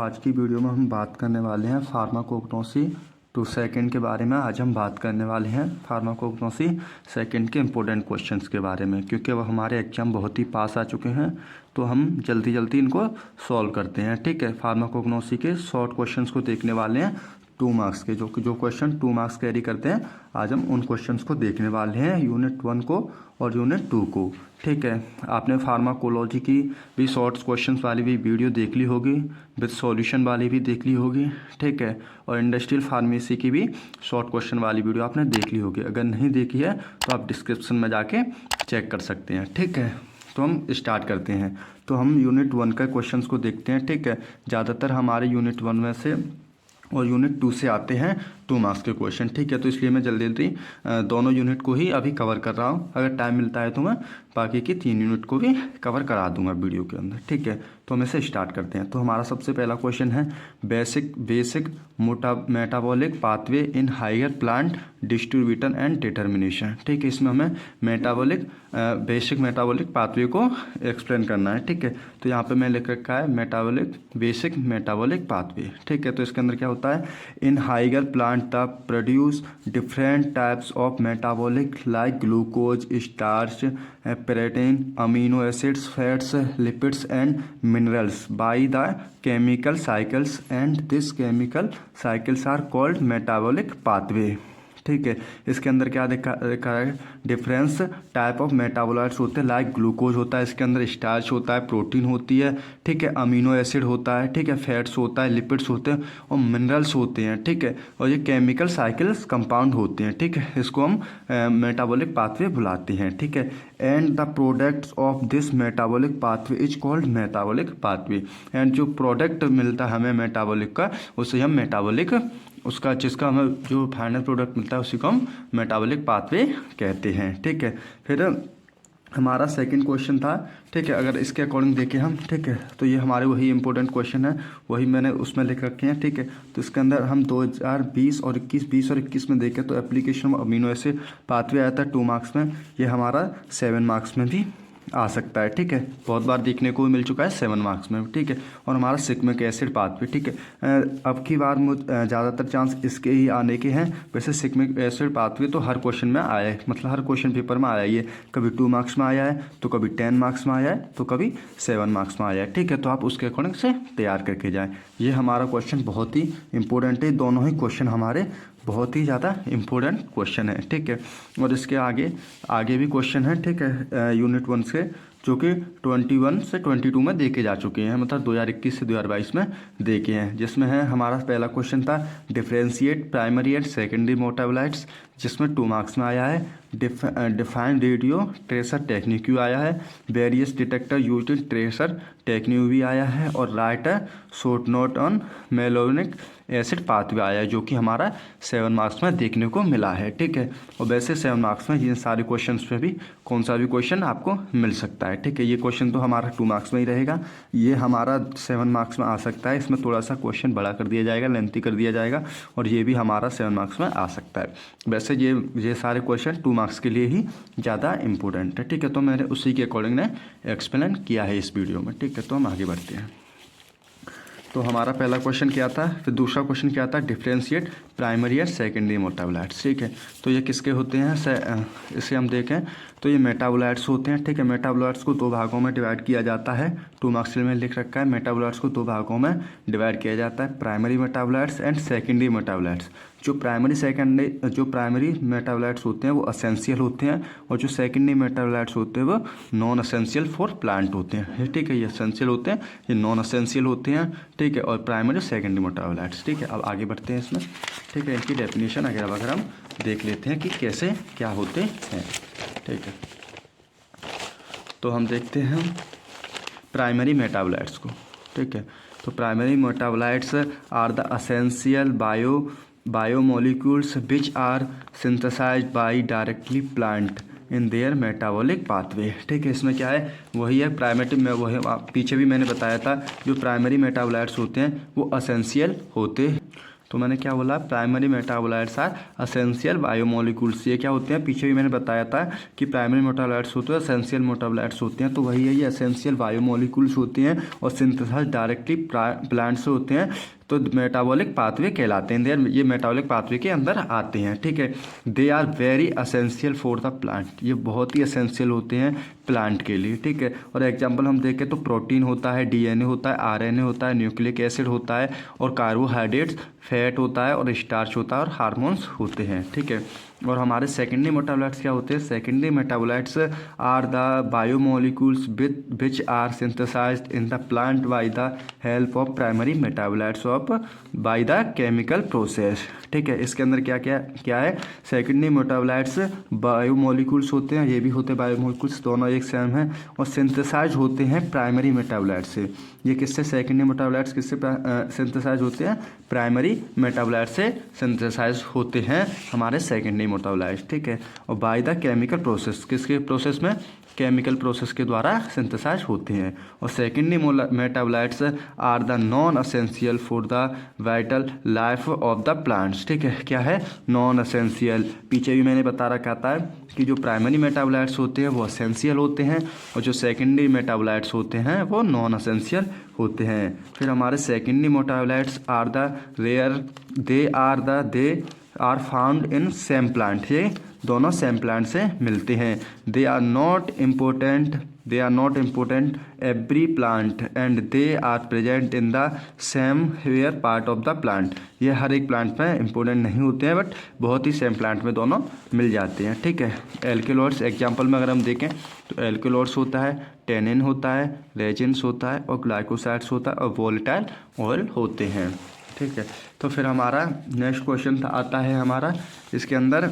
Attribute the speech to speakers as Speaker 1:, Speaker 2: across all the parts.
Speaker 1: आज की वीडियो में हम बात करने वाले हैं फार्माकोग्नोसी 2 सेकंड के बारे में। आज हम बात करने वाले हैं फार्माकोग्नोसी सेकंड के इम्पोर्टेंट क्वेश्चंस के बारे में, क्योंकि वह हमारे एग्जाम बहुत ही पास आ चुके हैं तो हम जल्दी जल्दी इनको सॉल्व करते हैं। ठीक है, फार्माकोग्नोसी के शॉर्ट क्वेश्चंस को देखने वाले हैं 2 मार्क्स के, जो क्वेश्चन 2 मार्क्स कैरी करते हैं। आज हम उन क्वेश्चंस को देखने वाले हैं, यूनिट 1 को और यूनिट 2 को। ठीक है, आपने फार्माकोलॉजी की भी शॉर्ट क्वेश्चंस वाली भी वीडियो देख ली होगी, विद सॉल्यूशन वाली भी देख ली होगी। ठीक है, और इंडस्ट्रियल फार्मेसी की भी शॉर्ट क्वेश्चन वाली वीडियो आपने देख ली होगी। अगर नहीं देखी है तो आप डिस्क्रिप्शन में जाके चेक कर सकते हैं। ठीक है, तो हम स्टार्ट करते हैं। तो हम यूनिट 1 का क्वेश्चंस को देखते हैं। ठीक है, ज़्यादातर हमारे यूनिट 1 में से और यूनिट 2 से आते हैं 2 मार्क्स के क्वेश्चन। ठीक है, तो इसलिए मैं जल्दी जल्दी दोनों यूनिट को ही अभी कवर कर रहा हूँ। अगर टाइम मिलता है तो मैं बाकी की 3 यूनिट को भी कवर करा दूंगा वीडियो के अंदर। ठीक है, तो हम इसे स्टार्ट करते हैं। तो हमारा सबसे पहला क्वेश्चन है basic metabolic pathway in higher plant distribution and determination. ठीक है, इसमें हमें बेसिक मेटाबॉलिक पाथवे को एक्सप्लेन करना है। ठीक है, तो यहाँ पे मैं लिख रखा है बेसिक मेटाबॉलिक पाथवे। ठीक है, तो इसके अंदर क्या होता है, in higher plant the produce different types of metabolic like glucose, starch, protein, amino acids, fats, lipids and minerals by the chemical cycles and this chemical cycles are called metabolic pathway. ठीक है, इसके अंदर क्या देखा है, difference type of metabolites होते हैं, like glucose होता है, इसके अंदर स्टार्च होता है, प्रोटीन होती है। ठीक है, अमीनो एसिड होता है, ठीक है, फैट्स होता है, लिपिड्स होते हैं और मिनरल्स होते हैं। ठीक है, और ये केमिकल साइकिल्स कंपाउंड होते हैं। ठीक है, इसको हम मेटाबॉलिक पाथवे बुलाते हैं। ठीक है, and the products of this metabolic pathway is called metabolic pathway. And जो प्रोडक्ट मिलता है हमें मेटाबॉलिक का, उसे हम जिसका हमें जो फाइनल प्रोडक्ट मिलता है उसी को हम मेटाबॉलिक पाथवे कहते हैं। ठीक है, फिर हमारा सेकंड क्वेश्चन था। ठीक है, अगर इसके अकॉर्डिंग देखें हम, ठीक है, तो ये हमारे वही इंपॉर्टेंट क्वेश्चन है, वही मैंने उसमें लिख रखे हैं। ठीक है, तो इसके अंदर हम 2020 और 21 में देखें तो एप्लीकेशन अमीनो एसिड पाथवे आया था 2 मार्क्स में। ये हमारा 7 मार्क्स में भी आ सकता है। ठीक है, बहुत बार देखने को मिल चुका है 7 मार्क्स में। ठीक है, और हमारा सिग्मिक एसिड पाथवे। ठीक है, अब की बार ज़्यादातर चांस इसके ही आने के हैं। वैसे सिग्मिक एसिड पाथवे तो हर क्वेश्चन में आया है, मतलब हर क्वेश्चन पेपर में आया है। ये कभी 2 मार्क्स में आया है, तो कभी 10 मार्क्स में आया है, तो कभी 7 मार्क्स में आया है। ठीक है, तो आप उसके अकॉर्डिंग से तैयार करके जाएँ। ये हमारा क्वेश्चन बहुत ही इंपॉर्टेंट है, दोनों ही क्वेश्चन हमारे बहुत ही ज़्यादा इम्पोर्टेंट क्वेश्चन है। ठीक है, और इसके आगे भी क्वेश्चन है। ठीक है, यूनिट 1 से, जो कि 21 से 22 में देखे जा चुके हैं, मतलब 2021 से 2022 में देखे हैं। जिसमें है हमारा पहला क्वेश्चन था differentiate primary and secondary metabolites, जिसमें 2 मार्क्स में आया है। डिफाइन रेडियो ट्रेसर टेक्निक आया है। Various detector used in tracer technique भी आया है। और right short note on malonic acid pathway आया है, जो कि हमारा 7 मार्क्स में देखने को मिला है। ठीक है, और वैसे 7 मार्क्स में इन सारे क्वेश्चन पे भी कौन सा भी क्वेश्चन आपको मिल सकता है। ठीक है, ये क्वेश्चन तो हमारा 2 मार्क्स में ही रहेगा, ये हमारा 7 मार्क्स में आ सकता है। इसमें थोड़ा सा क्वेश्चन बड़ा कर दिया जाएगा, लेंथी कर दिया जाएगा, और ये भी हमारा 7 मार्क्स में आ सकता है। वैसे ये सारे क्वेश्चन 2 मार्क्स के लिए ही ज़्यादा इंपॉर्टेंट है। ठीक है, तो मैंने उसी के अकॉर्डिंग ने एक्सप्लेन किया है इस वीडियो में। ठीक है, तो हम आगे बढ़ते हैं। तो हमारा पहला क्वेश्चन क्या था, फिर दूसरा क्वेश्चन क्या था, डिफरेंशिएट प्राइमरी और सेकेंडरी मेटाबोलाइट्स। ठीक है, तो ये किसके होते हैं, इसे हम देखें तो ये मेटाबोलाइट्स होते हैं। ठीक है, मेटाबोलाइट्स को 2 भागों में डिवाइड किया जाता है। 2 मार्क्स में लिख रखा है, मेटाबोलाइट्स को 2 भागों में डिवाइड किया जाता है, primary metabolites and secondary metabolites. जो प्राइमरी मेटाबोलाइट्स होते हैं वो असेंशियल होते हैं, और जो सेकेंडरी मेटाबोलाइट्स होते हैं वो नॉन असेंशियल फॉर प्लांट होते हैं। ठीक है, ये असेंशियल होते हैं, ये नॉन असेंशियल होते हैं। ठीक है, और प्राइमरी सेकेंडरी मेटाबोलाइट्स। ठीक है, अब आगे बढ़ते हैं इसमें। ठीक है, इनकी डेफिनेशन अगर हम देख लेते हैं कि कैसे क्या होते हैं। ठीक है, तो हम देखते हैं प्राइमरी मेटाबोलाइट्स को। ठीक है, तो primary metabolites are the essential biomolecules which are synthesised by directly plant in their metabolic pathway. ठीक है, इसमें क्या है, वही है प्राइमरी में, वही पीछे भी मैंने बताया था, जो प्राइमरी मेटाबोलाइट्स होते हैं वो असेंशियल होते हैं। तो मैंने क्या बोला, primary metabolites are essential biomolecules. ये क्या होते हैं, पीछे भी मैंने बताया था कि प्राइमरी मेटाबोलाइट्स होते हैं, असेंशियल मेटाबोलाइट्स होते हैं। तो वही है, ये असेंशियल बायोमोलिक्यूल्स होते हैं और सिंथेसाइज डायरेक्टली प्लांट से होते हैं, तो मेटाबॉलिक पाथवे कहलाते हैं। ये मेटाबॉलिक पाथवे के अंदर आते हैं, ठीक है। They are very essential for the plant, ये बहुत ही असेंशियल होते हैं प्लांट के लिए, ठीक है। और एग्जांपल हम देखें तो प्रोटीन होता है, डीएनए होता है, आरएनए होता है, न्यूक्लिक एसिड होता है, और कार्बोहाइड्रेट्स, फैट होता है, और स्टार्च होता है, और हार्मोन्स होते हैं, ठीक है। और हमारे सेकेंडरी मेटाबोलाइट्स क्या होते हैं, secondary metabolites are the biomolecules which are synthesised in the plant by the help of primary metabolites of by the chemical process, ठीक है। इसके अंदर क्या क्या क्या है, सेकेंडरी मेटाबोलाइट्स बायोमोलिक्यूल्स होते हैं, ये भी होते हैं बायोमोलिक्यूल्स, दोनों एक सेम है, और सिंथेसाइज होते हैं प्राइमरी मेटाबोलाइट्स से। ये किससे, सेकेंडरी मेटाबोलाइट्स किससे सिंथेसाइज होते हैं, प्राइमरी मेटाबोलाइट से सिंथेसाइज होते हैं हमारे सेकेंडरी मेटाबोलाइट्स, ठीक है। और बाय द केमिकल प्रोसेस, किसके प्रोसेस में, केमिकल प्रोसेस के द्वारा सिंथेसाइज होते हैं। और secondary metabolites are the non essential for the vital life of the plants, ठीक है। क्या है, नॉन असेंशियल। पीछे भी मैंने बता रखा था कि जो प्राइमरी मेटाबोलाइट्स होते हैं वो असेंशियल होते हैं, और जो सेकेंडरी मेटाबोलाइट्स होते हैं वो नॉन असेंशियल होते हैं। फिर हमारे secondary metabolites are the rare, they are found in same plant, ये दोनों सेम प्लांट से मिलते हैं। They are not important every plant and they are present in the same hair part of the plant. ये हर एक plant में important नहीं होते हैं, बट बहुत ही सेम प्लांट में दोनों मिल जाते हैं, ठीक है। एल्केलॉइड्स एग्जांपल में अगर हम देखें तो एल्केलॉइड्स होता है, टेनिन होता है, रेजिन्स होता है, और ग्लाइकोसाइड्स होता है, और वोलेटाइल ऑयल होते हैं, ठीक है। तो फिर हमारा नेक्स्ट क्वेश्चन आता है हमारा, इसके अंदर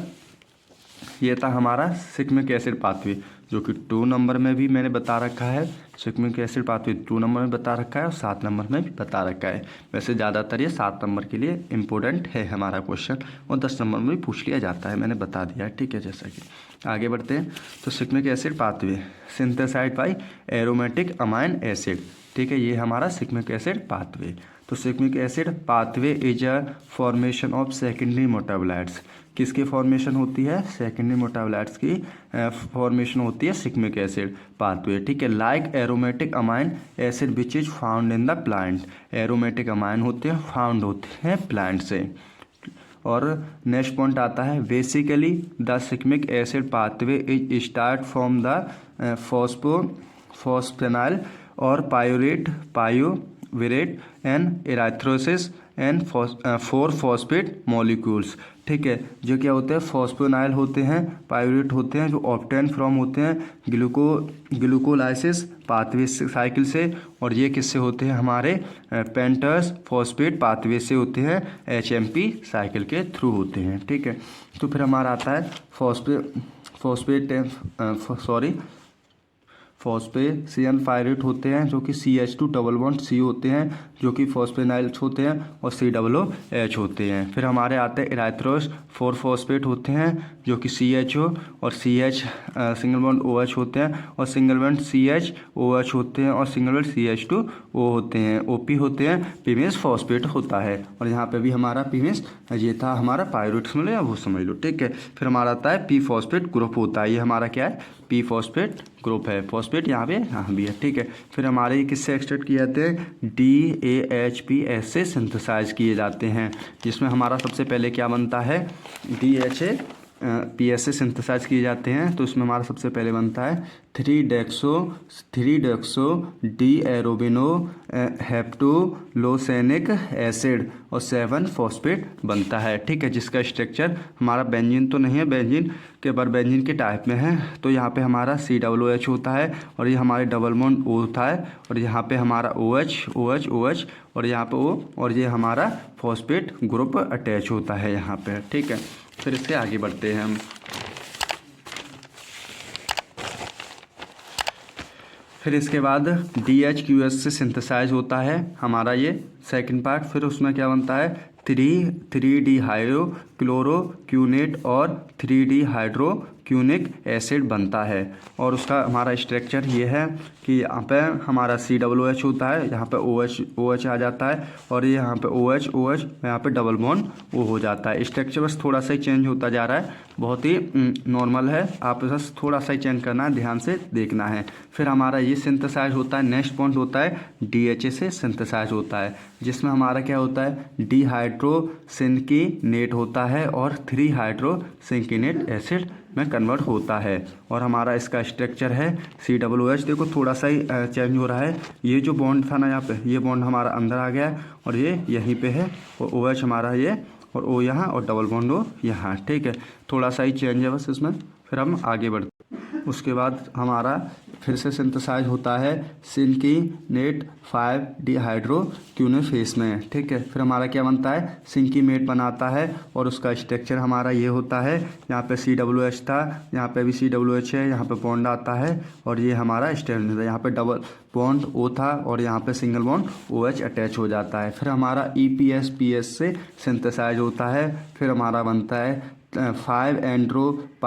Speaker 1: ये था हमारा सिग्मिक एसिड पाथवे, जो कि 2 नंबर में भी मैंने बता रखा है। सिग्मिक एसिड पाथवे 2 नंबर में बता रखा है और 7 नंबर में भी बता रखा है। वैसे ज़्यादातर ये 7 नंबर के लिए इम्पोर्टेंट है हमारा क्वेश्चन, और 10 नंबर में भी पूछ लिया जाता है, मैंने बता दिया है, ठीक है। जैसा कि आगे बढ़ते हैं, तो shikimic acid pathway synthesized by aromatic amine acid, ठीक है। ये हमारा सिग्मिक एसिड पाथवे। तो shikimic acid pathway is a formation of secondary metabolites, किसकी फॉर्मेशन होती है, सेकेंडरी मेटाबोलाइट्स की फॉर्मेशन होती है सिग्मिक एसिड पाथवे, ठीक है। Like aromatic amine acid which is found in the plant, aromatic amine होते हैं, फाउंड होते हैं प्लांट से। और नेक्स्ट पॉइंट आता है, basically the shikimic acid pathway is start from the phosphoenol और पायोरेट एंड एराथ्रोसिस एंड 4-फॉस्फेट मॉलिक्यूल्स, ठीक है। जो क्या होते हैं, फॉस्फेनाइल होते हैं, पायोरेट होते हैं, जो ऑब्टेन फ्रॉम होते हैं ग्लूकोलाइसिस पाथवे साइकिल से, और ये किससे होते हैं, हमारे पेंटस फॉस्फेट पाथवे से होते हैं, HMP साइकिल के थ्रू होते हैं, ठीक है। तो फिर हमारा आता है फॉस्फेसियन पायरेट होते हैं, जो कि CH2 डबल बॉन्ड C होते हैं, जो कि फॉस्फेनाइल्स होते हैं, और COOH होते हैं। फिर हमारे आते हैं इराथ्रोस 4-फॉस्फेट होते हैं, जो कि CHO और CH सिंगल बॉन्ड OH होते हैं, और सिंगल बॉन्ड CHOH होते हैं, और सिंगल बॉन्ड CH2O होते हैं, OP होते हैं, पीमेस फॉस्फेट होता है। और यहाँ पे भी हमारा पीमेस, ये था हमारा पायरेट, समझ लो या वो समझ लो, ठीक है। फिर हमारा आता है P फॉस्फेट ग्रुप होता है, ये हमारा क्या है, P फॉस्फेट ग्रुप है, फॉस्फेट यहाँ पे यहाँ भी है, ठीक है। फिर हमारे ये किससे एक्सट्रैक्ट किए जाते हैं, DAHPS से सिंथेसाइज किए जाते हैं, जिसमें हमारा सबसे पहले क्या बनता है, DHAPS से सिंथेसाइज किए जाते हैं। तो इसमें हमारा सबसे पहले बनता है 3-डेक्सो डी एरोबिनो हेप्टोलोसेनिक एसिड और 7-फॉस्फेट बनता है, ठीक है। जिसका स्ट्रक्चर हमारा बेंजीन तो नहीं है, बेंजीन के पर बेंजीन के टाइप में है। तो यहाँ पे हमारा COOH होता है, और ये हमारे डबल बॉन्ड O होता है, और यहाँ पे हमारा OH और यहाँ पे O, और ये हमारा फॉस्फेट ग्रुप अटैच होता है यहाँ पे, ठीक है। फिर इससे आगे बढ़ते हैं हम। फिर इसके बाद DHQS से सिंथेसाइज होता है हमारा ये सेकंड पार्ट। फिर उसमें क्या बनता है, 3-डीहाइड्रो क्लोरोक्यूनेट और 3D हाइड्रोक्यूनिक एसिड बनता है। और उसका हमारा स्ट्रक्चर ये है कि यहाँ पे हमारा COOH होता है, यहाँ पे OH आ जाता है, और ये यहाँ पे OH यहाँ पे डबल बॉन्ड वो हो जाता है। स्ट्रक्चर बस थोड़ा सा ही चेंज होता जा रहा है, बहुत ही नॉर्मल है, आप बस थोड़ा सा ही चेंज करना है, ध्यान से देखना है। फिर हमारा ये सिंथेसाइज होता है, नेक्स्ट बॉन्ड होता है DHA से सिंथेसाइज होता है, जिसमें हमारा क्या होता है डिहाइड्रोसिंकिनेट होता है और 3 हाइड्रोसिंकिनेट एसिड में कन्वर्ट होता है। और हमारा इसका स्ट्रक्चर है COOH। देखो थोड़ा सा ही चेंज हो रहा है, ये जो बॉन्ड था ना यहाँ पे, ये बॉन्ड हमारा अंदर आ गया है और ये यहीं पे है, और OH हमारा ये, और O यहाँ, और डबल बॉन्ड O यहाँ, ठीक है। थोड़ा सा ही चेंज है बस इसमें। फिर हम आगे बढ़ते, उसके बाद हमारा फिर से सिंथेसाइज होता है सिंकिनेट 5 डिहाइड्रोक्यूनेफेस में, ठीक है। फिर हमारा क्या बनता है, सिंकीमेट बनाता है, और उसका स्ट्रक्चर हमारा ये होता है, यहाँ पे COOH था, यहाँ पे भी COOH है, यहाँ पे बॉन्ड आता है, और ये हमारा स्ट्रैंड है, यहाँ पे डबल बॉन्ड O था, और यहाँ पे सिंगल बॉन्ड OH अटैच हो जाता है। फिर हमारा EPS से सिंथेसाइज होता है। फिर हमारा बनता है 5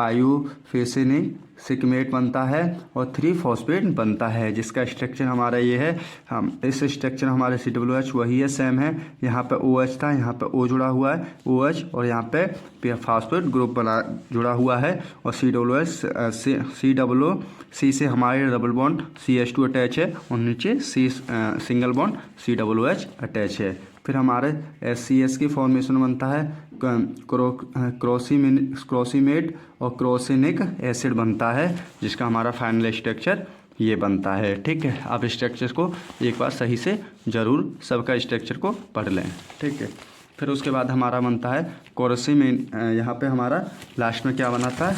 Speaker 1: एंड्रोपाइयोफेसिनिक सिकमेट बनता है, और 3 फॉस्फेट बनता है, जिसका स्ट्रक्चर हमारा ये है। हम इस स्ट्रक्चर हमारे COOH वही है, सेम है। यहाँ पे OH था, यहाँ पे O जुड़ा हुआ है OH, और यहाँ पे फॉस्फेट ग्रुप बना जुड़ा हुआ है, और C से हमारे डबल बॉन्ड CH2 अटैच है, और नीचे सिंगल बॉन्ड COOH अटैच है। फिर हमारे SCS की फॉर्मेशन बनता है क्रोसीमेट और क्रोसिनिक एसिड बनता है, जिसका हमारा फाइनल स्ट्रक्चर ये बनता है, ठीक है। आप स्ट्रक्चर को एक बार सही से ज़रूर सबका स्ट्रक्चर को पढ़ लें, ठीक है। फिर उसके बाद हमारा बनता है क्रोसीमेट, यहाँ पे हमारा लास्ट में क्या बनाता है,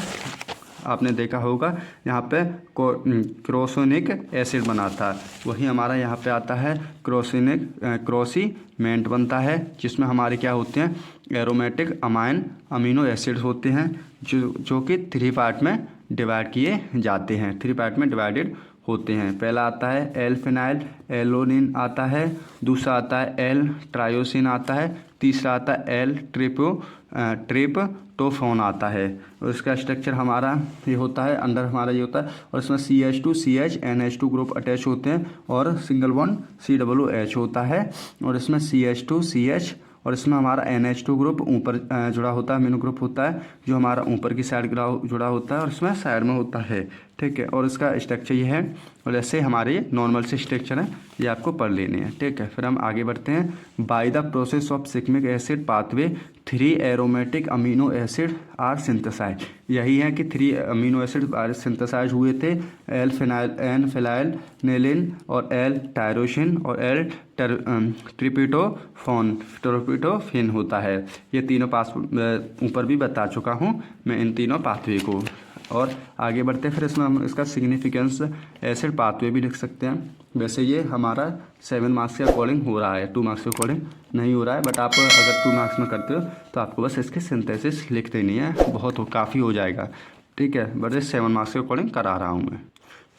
Speaker 1: आपने देखा होगा, यहाँ पे क्रोसिनिक एसिड बना था, वही हमारा यहाँ पे आता है क्रोसीमेंट बनता है, जिसमें हमारे क्या होते हैं, एरोमेटिक अमीनो एसिड्स होते हैं, जो कि 3 पार्ट में डिवाइड किए जाते हैं, 3 पार्ट में डिवाइडेड होते हैं। पहला आता है एल फिनाइल एलोनिन आता है, दूसरा आता है एल ट्रायोसिन आता है, तीसरा आता है एल ट्रिप्टोफान आता है। और इसका स्ट्रक्चर हमारा ये होता है, अंदर हमारा ये होता है, और इसमें CH2 CH NH2 group attach होते हैं, और सिंगल बॉन्ड COOH होता है, और इसमें CH2 CH, और इसमें हमारा NH2 ग्रुप ऊपर जुड़ा होता है, अमीनो ग्रुप होता है, जो हमारा ऊपर की साइड जुड़ा होता है, और इसमें साइड में होता है, ठीक है। और इसका स्ट्रक्चर ये है, और ऐसे हमारे नॉर्मल से स्ट्रक्चर है, ये आपको पढ़ लेने हैं, ठीक है। फिर हम आगे बढ़ते हैं। By the process of shikimic acid pathway 3 aromatic amino acid are synthesise. यही है कि 3 अमीनो एसिड सिंथेसाइज हुए थे, एन फिनाइलनेलिन और एल टायरोसिन और एल ट्रिप्टोफेन होता है। ये तीनों ऊपर भी बता चुका हूँ मैं इन तीनों पाथवे को। और आगे बढ़ते फिर इसमें हम इसका सिग्निफिकेंस एसिड पाथवे भी लिख सकते हैं। वैसे ये हमारा 7 मार्क्स के अकॉर्डिंग हो रहा है, 2 मार्क्स के अकॉर्डिंग नहीं हो रहा है, बट आप अगर 2 मार्क्स में करते हो तो आपको बस इसकी सिंथेसिस लिख देनी है, काफ़ी हो जाएगा, ठीक है। बट ये 7 मार्क्स के अकॉर्डिंग करा रहा हूँ मैं।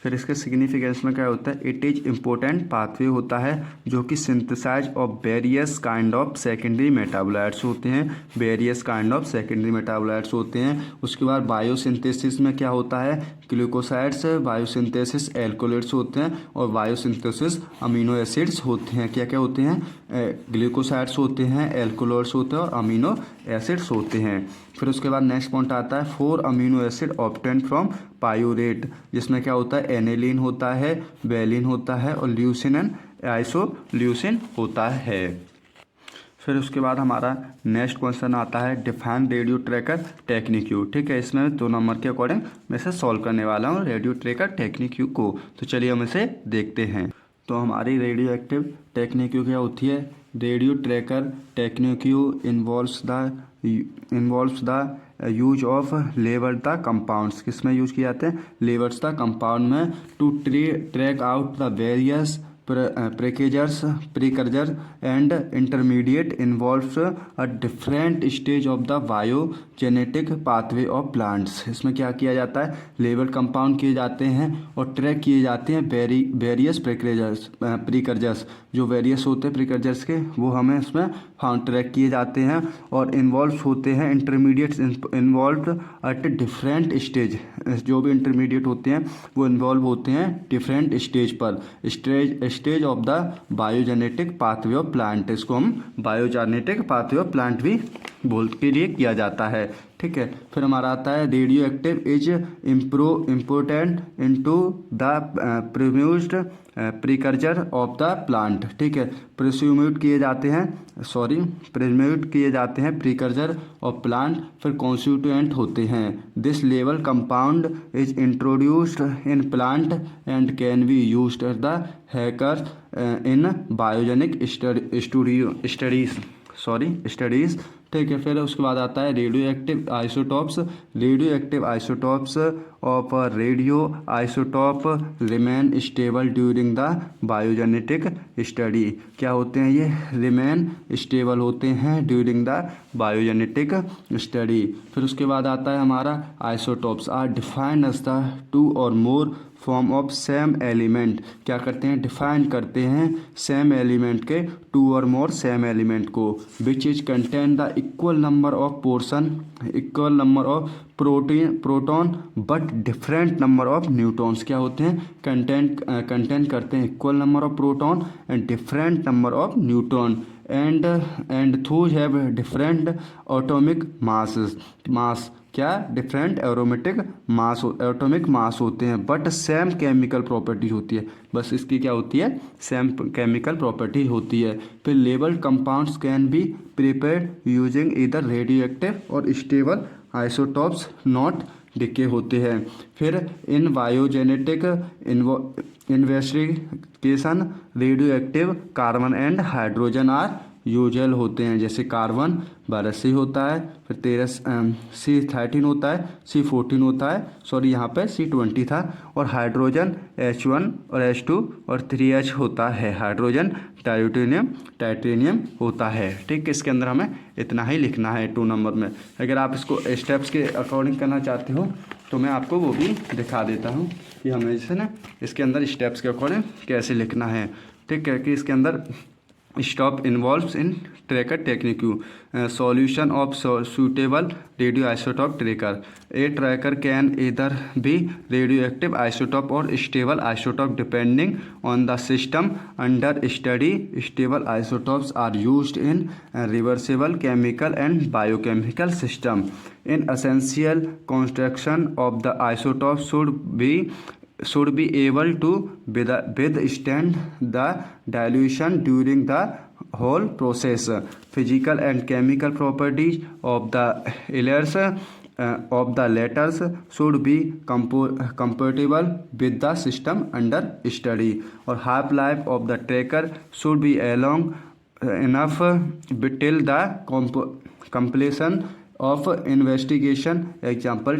Speaker 1: फिर इसके सिग्निफिकेंस में क्या होता है, इट इज इम्पोर्टेंट पाथवे होता है जो कि synthesise of various kind of secondary metabolites होते हैं, various kind of secondary metabolites होते हैं। उसके बाद बायोसिंथेसिस में क्या होता है, ग्लूकोसाइड्स, बायोसिंथेसिस एल्कोलेट्स होते हैं, और बायोसिंथेसिस अमीनो एसिड्स होते हैं। क्या क्या होते हैं, ग्लूकोसाइड्स होते हैं, एल्कोलेट्स होते हैं, और अमीनो एसिड्स होते हैं। फिर उसके बाद नेक्स्ट पॉइंट आता है 4 अमीनो एसिड ऑब्टेन फ्रॉम पायूरेट, जिसमें क्या होता है, एनेलिन होता है, वेलिन होता है, और ल्यूसिन एंड आइसोल्यूसिन होता है। फिर उसके बाद हमारा नेक्स्ट क्वेश्चन आता है डिफाइन रेडियो ट्रैकर टेक्निक, ठीक है। इसमें 2 नंबर के अकॉर्डिंग मैं इसे सॉल्व करने वाला हूँ रेडियो ट्रैकर टेक्निक को। तो चलिए हम इसे देखते हैं। तो हमारी रेडियो एक्टिव टेक्निक क्या होती है, radio tracker technique involves the use of label the compounds. किस में यूज किए जाते हैं, लेबल्स द कंपाउंड में, to track out the various precursor and intermediate involves a different stage of the biogenetic pathway of plants। इसमें क्या किया जाता है, लेवल कंपाउंड किए जाते हैं और ट्रैक किए जाते हैं वेरियस प्रिकर्जर्स, जो वेरियस होते हैं प्रिकर्जर्स के वो हमें इसमें ट्रैक किए जाते हैं और इन्वॉल्व होते हैं intermediates involve at different stage. जो भी इंटरमीडिएट होते हैं वो इन्वॉल्व होते हैं डिफरेंट स्टेज पर, stage of the biogenetic pathway of plant. इसको हम बायोजेनेटिक पाथवे ऑफ प्लांट भी बोल के लिए किया जाता है। ठीक है, फिर हमारा आता है radio active is important into the presumed precursor of the plant. ठीक है, प्रिम्यूट किए जाते हैं प्रिकर्जर ऑफ प्लांट, फिर कॉन्स्टिट्यूएंट होते हैं। This level compound is introduced in plant and can be used at the hacker in biogenic studies. ठीक है, फिर उसके बाद आता है radio active isotopes of radio isotope remain stable during the biogenetic study. क्या होते हैं ये, रिमेन स्टेबल होते हैं ड्यूरिंग द बायोजेनेटिक स्टडी। फिर उसके बाद आता है हमारा isotopes are defined as the two और more form of same element. क्या करते हैं, डिफाइन करते हैं सेम एलिमेंट के टू और मोर सेम एलिमेंट को, which is contain the equal number of proton but different number of neutrons. क्या होते हैं, कंटेन करते हैं equal number of proton and different number of neutron and those have different atomic mass। क्या, different atomic mass होते हैं but same chemical property होती है। बस इसकी क्या होती है, सेम केमिकल प्रॉपर्टी होती है। फिर label compounds can be prepared using either radio active और स्टेबल आइसोटॉप्स नॉट डिके होते हैं। फिर in biogenetic investigation radio active carbon and hydrogen are usual होते हैं। जैसे कार्बन 12 C होता है, फिर 13 C13 होता है, C14 होता है, सॉरी यहाँ पे C20 था, और हाइड्रोजन H1 और H2 और 3H होता है। हाइड्रोजन टाइटेनियम होता है। ठीक, इसके अंदर हमें इतना ही लिखना है 2 नंबर में। अगर आप इसको स्टेप्स के अकॉर्डिंग करना चाहते हो तो मैं आपको वो भी दिखा देता हूँ कि हमें जैसे ना इसके अंदर स्टेप्स के अकॉर्डिंग कैसे लिखना है। ठीक है, कि इसके अंदर stop involves in tracker technique solution of suitable radioisotope tracker। A tracker can either be radioactive isotope or stable isotope depending on the system under study। Stable isotopes are used in reversible chemical and biochemical system। In essential construction of the isotope should be able to withstand the dilution during the whole process। Physical and chemical properties of the letters should be compatible with the system under study। और half life of the tracker should be long enough till the completion of investigation। Example,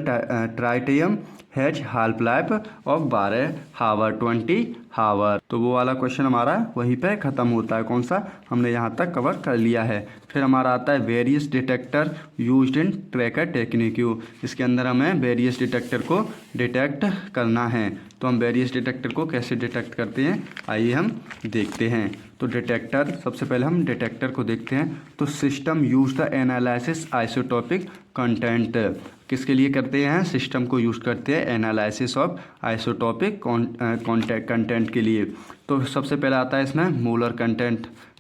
Speaker 1: tritium has half life of 12 हावर 20 हावर। तो वो वाला question हमारा वहीं पे ख़त्म होता है। कौन सा, हमने यहाँ तक कवर कर लिया है। फिर हमारा आता है various detector used in tracker technique. इसके अंदर हमें वेरियस डिटेक्टर को डिटेक्ट करना है। तो हम वेरियस डिटेक्टर को कैसे डिटेक्ट करते हैं, आइए हम देखते हैं। तो डिटेक्टर, सबसे पहले हम डिटेक्टर को देखते हैं। तो system use the analysis isotopic content. किसके लिए करते हैं, सिस्टम को यूज करते हैं एनालिसिस ऑफ आइसोटॉपिक कंटेंट के लिए। तो सबसे पहले आता है इसमें मोलर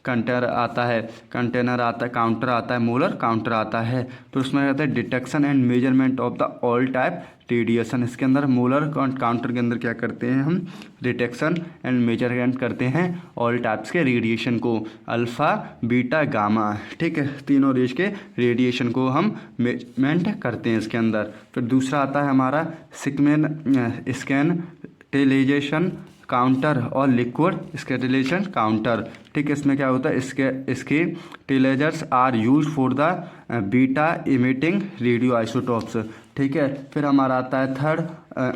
Speaker 1: कंटेनर आता है, काउंटर आता है, मोलर काउंटर आता है। तो उसमें कहते हैं detection and measurement of the all type radiation. इसके अंदर मोलर काउंटर के अंदर क्या करते हैं, हम डिटेक्शन एंड मेजरमेंट करते हैं ऑल टाइप्स के रेडिएशन को, अल्फ़ा बीटा गामा। ठीक है, तीनों रेज के रेडिएशन को हम मेजरमेंट करते हैं इसके अंदर। फिर दूसरा आता है हमारा स्कैनिटाइजेशन काउंटर और लिक्विड स्कैनिटाइजेशन काउंटर। ठीक है, इसमें क्या होता है, इसके टेलेजर्स are use for the beta emitting radio isotopes. ठीक है, फिर हमारा आता है थर्ड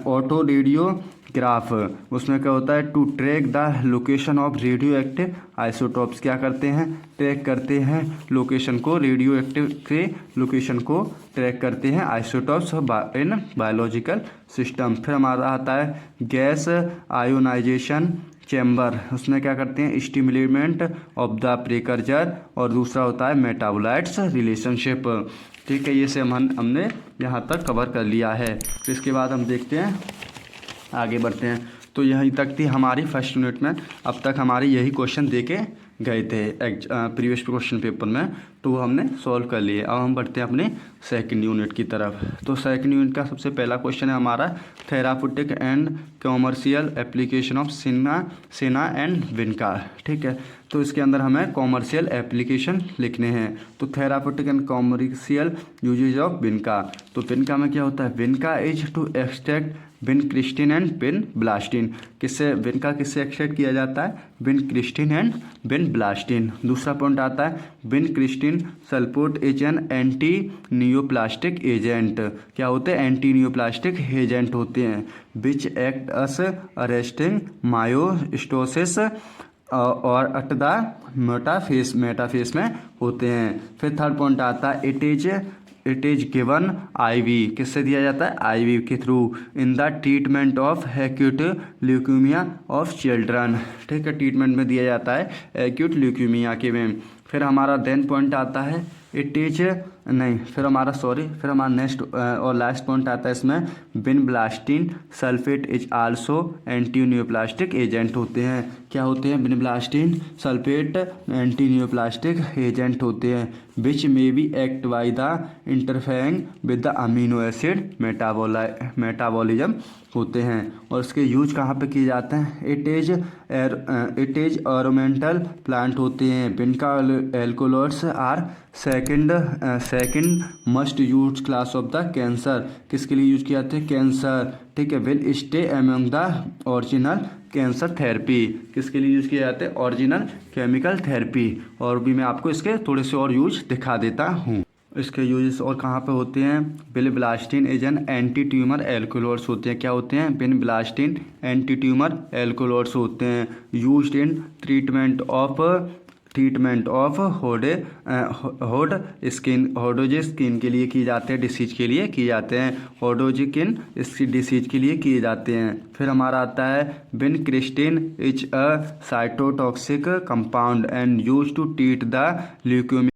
Speaker 1: ऑटो रेडियो ग्राफ, उसमें क्या होता है, to track the location of radio active isotopes, क्या करते हैं, ट्रैक करते हैं लोकेशन को, रेडियो एक्टिव के लोकेशन को ट्रैक करते हैं आइसोटॉप्स इन बायोलॉजिकल सिस्टम। फिर हमारा आता है गैस आयोनाइजेशन चैम्बर, उसमें क्या करते हैं, स्टिमुलेमेंट ऑफ द प्रिकर्सर, और दूसरा होता है मेटाबोलाइट्स रिलेशनशिप। ठीक है, ये से हमने यहाँ तक कवर कर लिया है। तो इसके बाद हम देखते हैं, आगे बढ़ते हैं। तो यहीं तक थी हमारी फर्स्ट यूनिट में। अब तक हमारे यही क्वेश्चन देके गए थे प्रीवियस क्वेश्चन पेपर में, तो वो हमने सॉल्व कर लिए। अब हम बढ़ते हैं अपने सेकंड यूनिट की तरफ। तो सेकंड यूनिट का सबसे पहला क्वेश्चन है हमारा therapeutic and commercial application of सेना एंड विनका। ठीक है, तो इसके अंदर हमें कॉमर्शियल एप्लीकेशन लिखने हैं। तो therapeutic and commercial usages of vinca, तो विनका में क्या होता है, vinca is to extract vincristine and vinblastine, किससे विनका किससे एक्सट्रैक्ट किया जाता है, विनक्रिस्टिन एंड विनब्लास्टिन। दूसरा पॉइंट आता है vincristine sulphate is an anti neoplastic agent, क्या होते हैं, एंटी नियोप्लास्टिक एजेंट होते हैं, विच एक्ट अस अरेस्टिंग मायोस्टोसिस और अट द मेटाफेस में होते हैं। फिर थर्ड पॉइंट आता है इट इज गिवन आईवी, किससे दिया जाता है, आईवी के through, in the treatment of acute leukaemia of children. ठीक है, ट्रीटमेंट में दिया जाता है एक्यूट ल्यूकेमिया के में। फिर हमारा देन पॉइंट आता है फिर हमारा नेक्स्ट और लास्ट पॉइंट आता है इसमें, vinblastine sulphate is also anti neoplastic agent होते हैं, क्या होते हैं, vinblastine sulphate anti neoplastic agent होते हैं, which may be act by the interfering with the amino acid metabolism होते हैं। और इसके यूज कहाँ पे किए जाते हैं, इट इज ऑर्नामेंटल प्लांट होते हैं, vinca alkaloids are second must use class of the cancer, किसके लिए यूज किए जाते हैं, कैंसर। ठीक है, will stay among the original cancer therapy, किसके लिए यूज किए जाते हैं, ओरिजिनल केमिकल थेरेपी। और भी मैं आपको इसके थोड़े से और यूज दिखा देता हूँ। इसके यूजेस और कहाँ पे होते हैं, vinblastine as an anti tumour alkaloids होते हैं, क्या होते हैं, विनब्लास्टिन एंटी ट्यूमर एल्कोलॉइड्स होते हैं, यूज्ड इन ट्रीटमेंट ऑफ होडोजे स्किन के लिए किए जाते हैं, डिसीज के लिए किए जाते हैं, होडोजिकिन इसकी डिसीज के लिए किए जाते हैं। फिर हमारा आता है vincristine is a cytotoxic compound and use to treat the leukaemia.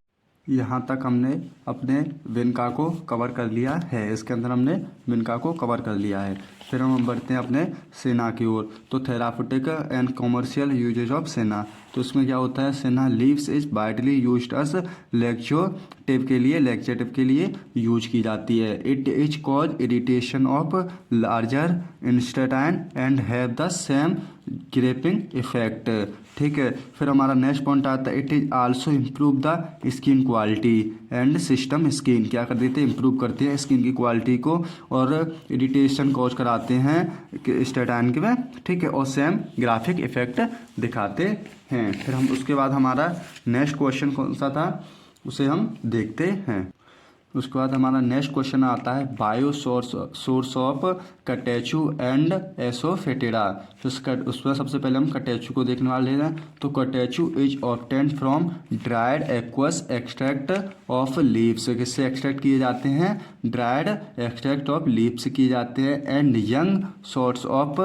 Speaker 1: यहाँ तक हमने अपने विनका को कवर कर लिया है, इसके अंदर हमने विनका को कवर कर लिया है। फिर हम बढ़ते हैं अपने सेना की ओर। तो therapeutic and commercial usages of senna, तो इसमें क्या होता है, senna leaves is widely used as laxative के लिए यूज की जाती है। It is cause irritation of larger intestine and have the same griping effect. ठीक है, फिर हमारा नेक्स्ट पॉइंट आता है it is also improve the skin quality and system skin, क्या कर देते हैं, इम्प्रूव करते हैं स्किन की क्वालिटी को और इरिटेशन कॉज कराते हैं स्टेटाइन के में। ठीक है, और सेम ग्राफिक इफेक्ट दिखाते हैं। फिर हम उसके बाद हमारा नेक्स्ट क्वेश्चन कौन सा था उसे हम देखते हैं। उसके बाद हमारा नेक्स्ट क्वेश्चन आता है bio source of catechu and asafoetida. उसमें सबसे पहले हम कटेचू को देखने वाले हैं। तो catechu is obtained from dried aqueous extract of leaves, किससे एक्सट्रैक्ट किए जाते हैं, ड्राइड एक्सट्रैक्ट ऑफ लीव्स किए जाते हैं, एंड यंग सोर्स ऑफ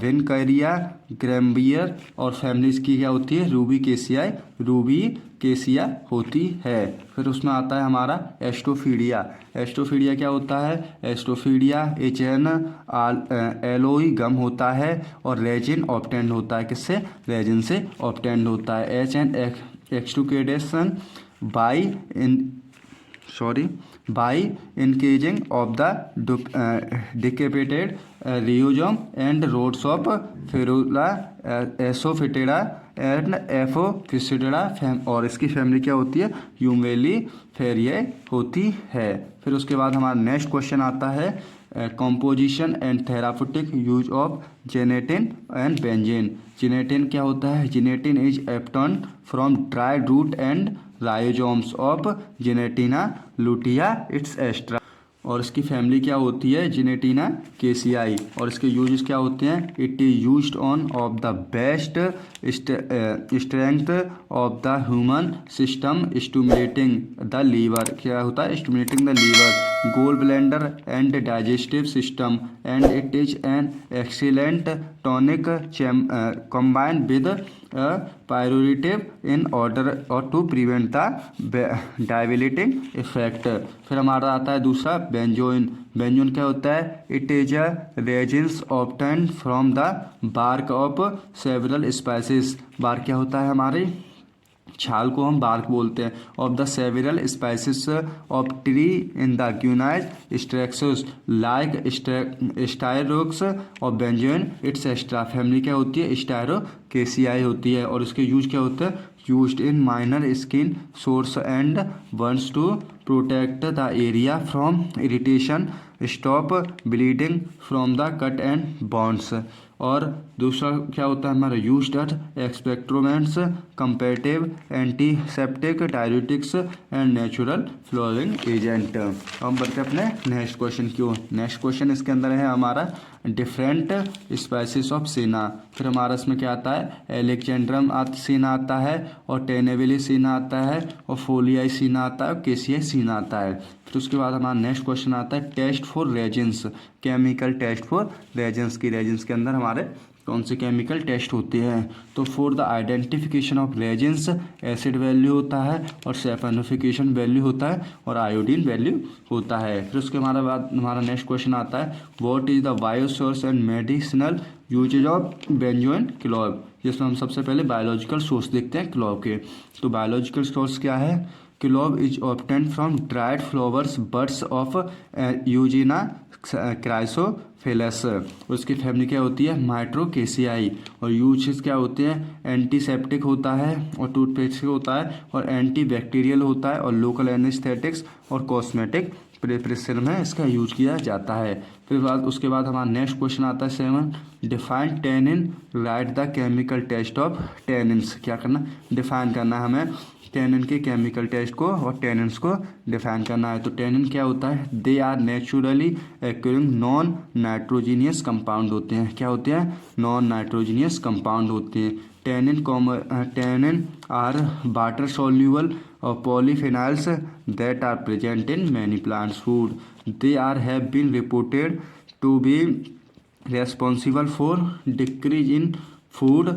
Speaker 1: विनकरिया ग्रैम्बियर और फैमिलीज की क्या होती है, रूबी केसिया होती है। फिर उसमें आता है हमारा एस्टोफीडिया क्या होता है, एस्टोफीडिया एच एन एलोई गम होता है और रेजिन ऑब्टेंड होता है, किससे, रेजिन से ऑब्टेंड होता है। एच एन exudation by incising of the decapitated rhizome and roots of ferula asafoetida and एफोफिसिडेरा और इसकी फैमिली क्या होती है, यूमेली फेरिए होती है। फिर उसके बाद हमारा नेक्स्ट क्वेश्चन आता है composition and therapeutic use of gentian and benzoin. Gentian क्या होता है, gentian is obtained from dry root and rhizomes of gentiana lutea its extra. और इसकी फैमिली क्या होती है, जिनेटिना केसीआई, और इसके यूजेस क्या होते हैं, it is used on of the best strength of the human system, stimulating the liver, क्या होता है, stimulating the liver, gall bladder and digestive system, and it is an excellent tonic combined with pyruvative in order or to prevent the debilitating effect। फिर हमारा आता है दूसरा benzoin. Benzoin क्या होता है, it is a resins obtained from the bark of several spices. Bark क्या होता है, हमारी छाल को हम बार्क बोलते हैं, of the several species of tree in the genus styrax like styrax of benzoin its extra. Family क्या होती है, स्टायरोकेसियाई होती है, और इसके यूज क्या होता है, used in minor skin sores and burns to protect the area from irritation, stop bleeding from the cut and bonds. और दूसरा क्या होता है हमारा, यूज्ड एट एक्सपेक्ट्रोमेंट्स, कंपेटिव, antiseptic, diuretics and natural flavouring agent. हम बढ़ते अपने नेक्स्ट क्वेश्चन की ओर। नेक्स्ट क्वेश्चन इसके अंदर है हमारा डिफरेंट स्पाइसेस ऑफ सीना। फिर हमारा इसमें क्या आता है, एलेक्जेंड्रम सीना आता है, और टेनेवेली सीना आता है, और फोलियाई सीना आता है, और केसियाई सीना आता है। फिर उसके बाद हमारा नेक्स्ट क्वेश्चन आता है test for resins, chemical test for resins की। रेजिन्स के अंदर हमारे कौन से केमिकल टेस्ट होते हैं, तो for the identification of resins acid value होता है, और सैफनिफिकेशन वैल्यू होता है, और आयोडीन वैल्यू होता है। फिर उसके बाद हमारा नेक्स्ट क्वेश्चन आता है what is the bio source and medicinal usages of benzoin clove, जिसमें हम सबसे पहले बायोलॉजिकल सोर्स देखते हैं क्लोव के। तो बायोलॉजिकल सोर्स क्या है, clove is obtained from dried flowers buds of eugenia caryophyllus. उसकी फैमिली क्या होती है, माइट्रोकेसियाई, और यूजेस क्या होते हैं, एंटीसेप्टिक होता है, और टूथपेस्ट होता है, और एंटी बैक्टीरियल होता है, और लोकल एनेस्थेटिक्स और कॉस्मेटिक प्रिपरेशन में इसका यूज किया जाता है। फिर उसके बाद हमारा नेक्स्ट क्वेश्चन आता है 7, define tannin, write the chemical test of tannins. क्या करना, डिफाइन करना है हमें टेनिन के केमिकल टेस्ट को, और टेनिन्स को डिफाइन करना है। तो टेनिन क्या होता है, they are naturally occurring non nitrogenous compound होते हैं। क्या होते हैं, नॉन नाइट्रोजीनियस कंपाउंड होते हैं। Tannin are water soluble polyphenols that are present in many plants food. They are have been reported to be responsible for decrease in food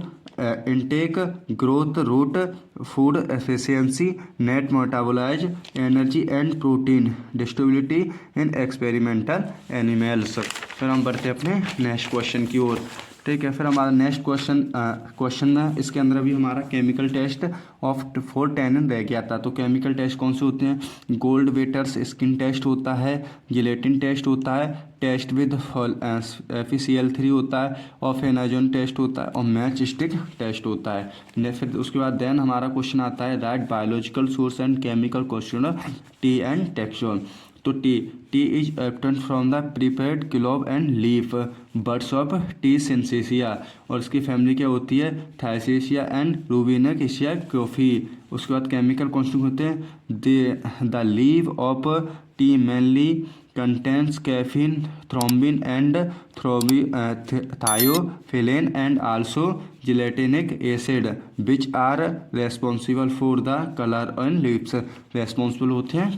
Speaker 1: intake, growth, root, food efficiency, net metabolism, energy and protein distribution in experimental animals। फिर हम बढ़ते हैं अपने next question की ओर। ठीक है, फिर हमारा नेक्स्ट क्वेश्चन में इसके अंदर भी हमारा chemical test of for tannin रह गया था। तो केमिकल टेस्ट कौन से होते हैं, गोल्ड वेटर्स स्किन टेस्ट होता है, जिलेटिन टेस्ट होता है, टेस्ट विद FeCl3 होता है, और फेनाजोन टेस्ट होता है, और मैच स्टिक टेस्ट होता है। फिर उसके बाद देन हमारा क्वेश्चन आता है right biological source and chemical question tea and taxol. तो tea is obtained from the prepared clove and leaf buds of tea sinensis, और इसकी फैमिली क्या होती है, थाइसेसिया एंड रूबिनेकेसिया कॉफी। उसके बाद केमिकल कॉन्स्टिट्यूट होते हैं the leave of T mainly contains caffeine, thrombin and thiophyllene and also gelatinic acid which are responsible for the color and leaves। responsible होते हैं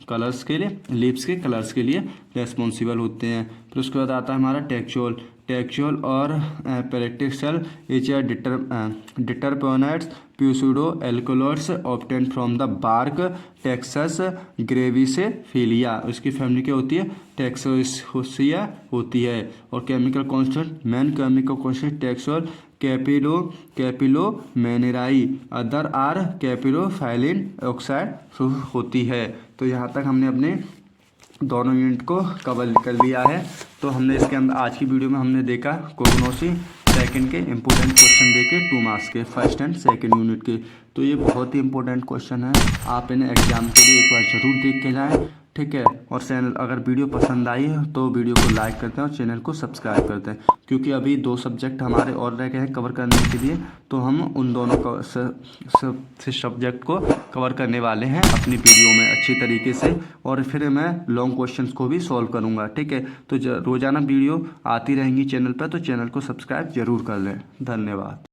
Speaker 1: कलर्स के लिए, लीव्स के कलर्स के लिए रेस्पॉन्सिबल होते हैं। फिर उसके बाद आता है हमारा टेक्सोल और paclitaxel is diterpenoids pseudo alkaloids obtain from the bark taxus brevifolia. उसकी फैमिली क्या होती है, टेक्सोसिया होती है। और chemical constant, main chemical constant taxol cephalomannine, other are caryophyllene oxide होती है। तो यहाँ तक हमने अपने दोनों यूनिट को कवर कर लिया है। तो हमने इसके अंदर आज की वीडियो में हमने देखा कोग्नोसी सेकंड के इंपॉर्टेंट क्वेश्चन देखे 2 मार्क्स के, फर्स्ट एंड सेकंड यूनिट के। तो ये बहुत ही इंपॉर्टेंट क्वेश्चन है, आप इन्हें एग्जाम के लिए एक बार ज़रूर देख के जाएँ। ठीक है। और चैनल अगर वीडियो पसंद आई है तो वीडियो को लाइक करते हैं और चैनल को सब्सक्राइब करते हैं, क्योंकि अभी 2 सब्जेक्ट हमारे और रह गए हैं कवर करने के लिए, तो हम उन दोनों सब्जेक्ट को कवर करने वाले हैं अपनी वीडियो में अच्छी तरीके से। और फिर मैं लॉन्ग क्वेश्चंस को भी सॉल्व करूँगा, ठीक है। तो रोज़ाना वीडियो आती रहेंगी चैनल पर, तो चैनल को सब्सक्राइब ज़रूर कर लें। धन्यवाद।